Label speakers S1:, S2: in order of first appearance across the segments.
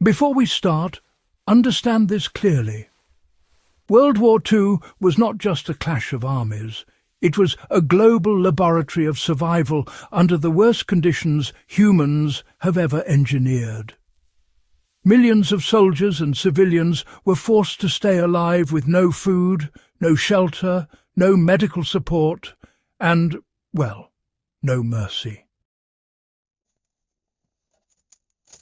S1: Before we start, understand this clearly. World War II was not just a clash of armies. It was a global laboratory of survival under the worst conditions humans have ever engineered. Millions of soldiers and civilians were forced to stay alive with no food, no shelter, no medical support, and, well, no mercy.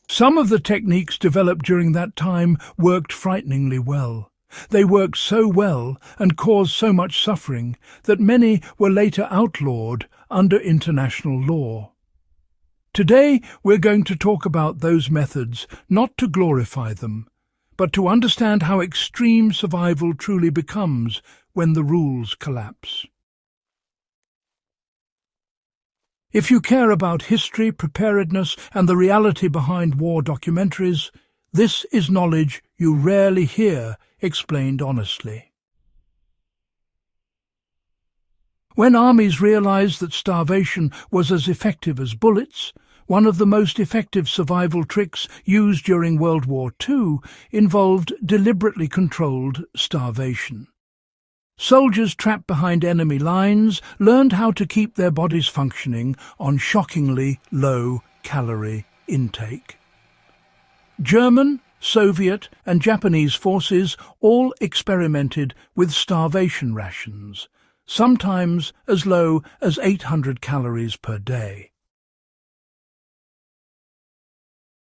S1: Some of the techniques developed during that time worked frighteningly well. They worked so well and caused so much suffering that many were later outlawed under international law. Today we're going to talk about those methods, not to glorify them, but to understand how extreme survival truly becomes when the rules collapse. If you care about history, preparedness, and the reality behind war documentaries, this is knowledge you rarely hear explained honestly. When armies realized that starvation was as effective as bullets, one of the most effective survival tricks used during World War II involved deliberately controlled starvation. Soldiers trapped behind enemy lines learned how to keep their bodies functioning on shockingly low calorie intake. German, Soviet and Japanese forces all experimented with starvation rations, sometimes as low as 800 calories per day.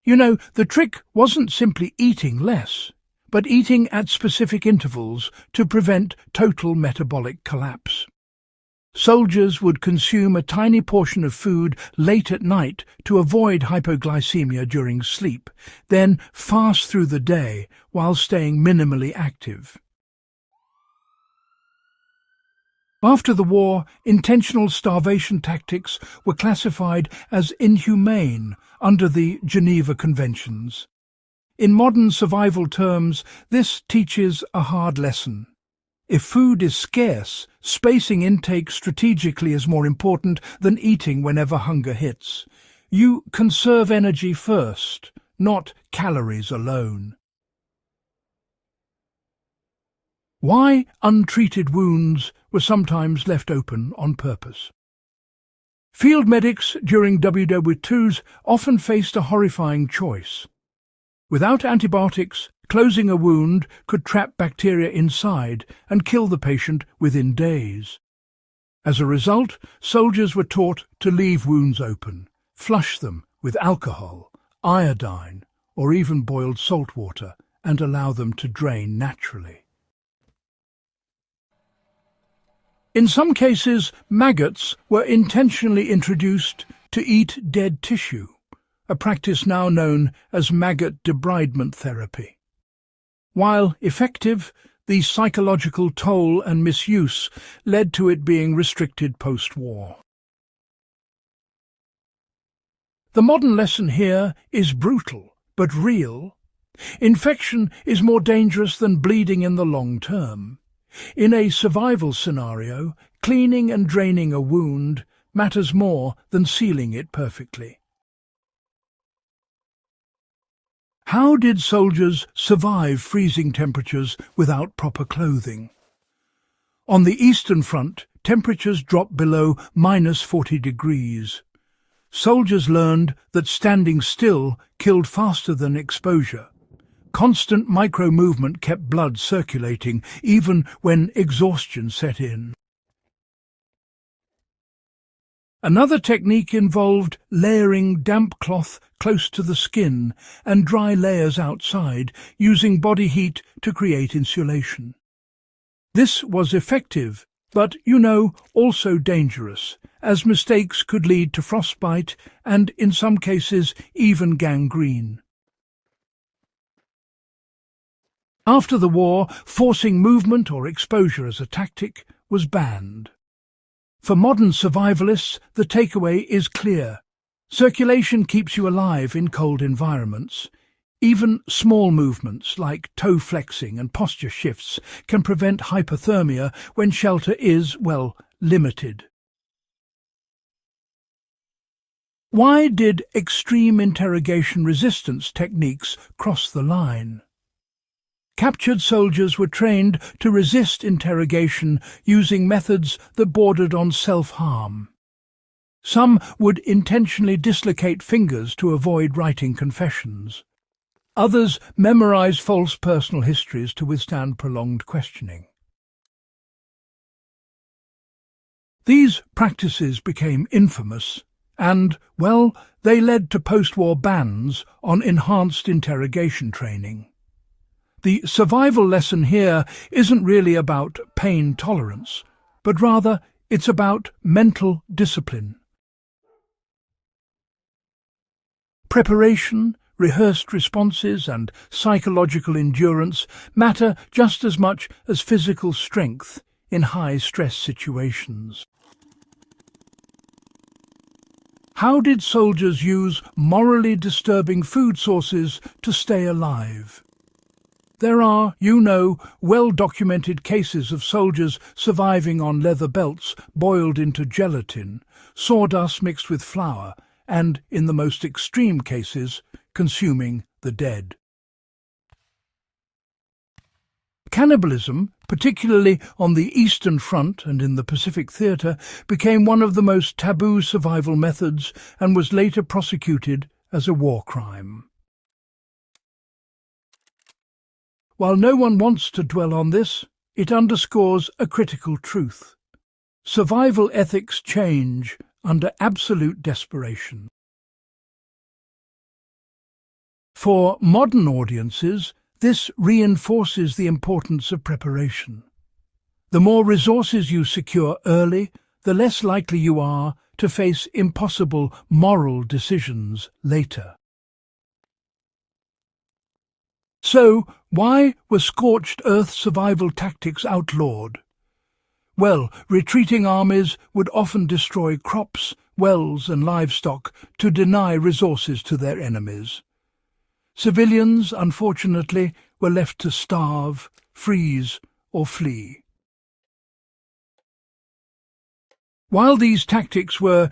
S1: You know, the trick wasn't simply eating less, but eating at specific intervals to prevent total metabolic collapse. Soldiers would consume a tiny portion of food late at night to avoid hypoglycemia during sleep, then fast through the day while staying minimally active. After the war, intentional starvation tactics were classified as inhumane under the Geneva Conventions. In modern survival terms, this teaches a hard lesson. If food is scarce, spacing intake strategically is more important than eating whenever hunger hits. You conserve energy first, not calories alone. Why untreated wounds were sometimes left open on purpose. Field medics during WWIIs often faced a horrifying choice. Without antibiotics, closing a wound could trap bacteria inside and kill the patient within days. As a result, soldiers were taught to leave wounds open, flush them with alcohol, iodine, or even boiled salt water, and allow them to drain naturally. In some cases, maggots were intentionally introduced to eat dead tissue, a practice now known as maggot debridement therapy. While effective, the psychological toll and misuse led to it being restricted post-war. The modern lesson here is brutal, but real. Infection is more dangerous than bleeding in the long term. In a survival scenario, cleaning and draining a wound matters more than sealing it perfectly. How did soldiers survive freezing temperatures without proper clothing? On the Eastern Front, temperatures dropped below -40 degrees. Soldiers learned that standing still killed faster than exposure. Constant micro-movement kept blood circulating, even when exhaustion set in. Another technique involved layering damp cloth close to the skin and dry layers outside, using body heat to create insulation. This was effective, but, also dangerous, as mistakes could lead to frostbite and, in some cases, even gangrene. After the war, forcing movement or exposure as a tactic was banned. For modern survivalists, the takeaway is clear. Circulation keeps you alive in cold environments. Even small movements like toe flexing and posture shifts can prevent hypothermia when shelter is, limited. Why did extreme interrogation resistance techniques cross the line? Captured soldiers were trained to resist interrogation using methods that bordered on self-harm. Some would intentionally dislocate fingers to avoid writing confessions. Others memorized false personal histories to withstand prolonged questioning. These practices became infamous and, well, they led to post-war bans on enhanced interrogation training. The survival lesson here isn't really about pain tolerance, but rather it's about mental discipline. Preparation, rehearsed responses and psychological endurance matter just as much as physical strength in high-stress situations. How did soldiers use morally disturbing food sources to stay alive? There are, well-documented cases of soldiers surviving on leather belts boiled into gelatin, sawdust mixed with flour, and, in the most extreme cases, consuming the dead. Cannibalism, particularly on the Eastern Front and in the Pacific Theatre, became one of the most taboo survival methods and was later prosecuted as a war crime. While no one wants to dwell on this, it underscores a critical truth. Survival ethics change under absolute desperation. For modern audiences, this reinforces the importance of preparation. The more resources you secure early, the less likely you are to face impossible moral decisions later. So, why were scorched earth survival tactics outlawed? Well, retreating armies would often destroy crops, wells and livestock to deny resources to their enemies. Civilians, unfortunately, were left to starve, freeze or flee. While these tactics were,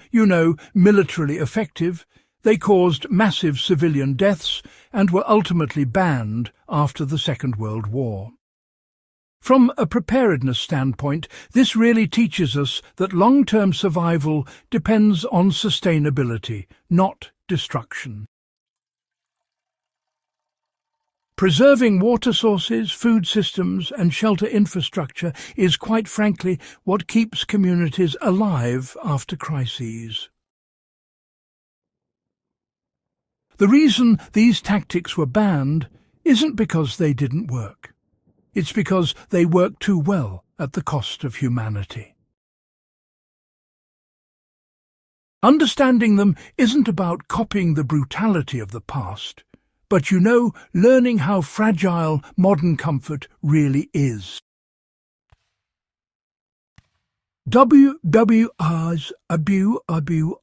S1: militarily effective, they caused massive civilian deaths and were ultimately banned after the Second World War. From a preparedness standpoint, this really teaches us that long-term survival depends on sustainability, not destruction. Preserving water sources, food systems and shelter infrastructure is quite frankly what keeps communities alive after crises. The reason these tactics were banned isn't because they didn't work. It's because they worked too well at the cost of humanity. Understanding them isn't about copying the brutality of the past, but learning how fragile modern comfort really is. WWII's WWII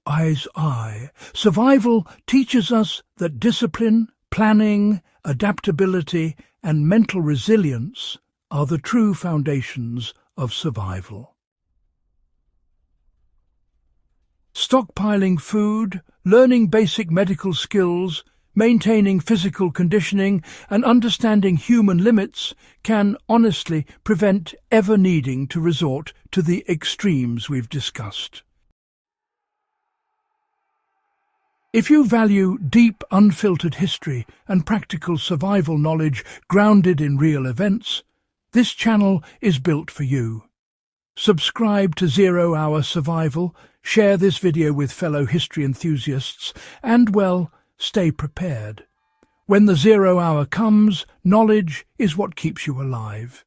S1: survival teaches us that discipline, planning, adaptability and mental resilience are the true foundations of survival. Stockpiling food, learning basic medical skills, maintaining physical conditioning and understanding human limits can honestly prevent ever needing to resort to the extremes we've discussed. If you value deep, unfiltered history and practical survival knowledge grounded in real events, this channel is built for you. Subscribe to 0 Hour Survival, share this video with fellow history enthusiasts, and, stay prepared. When the 0 hour comes, knowledge is what keeps you alive.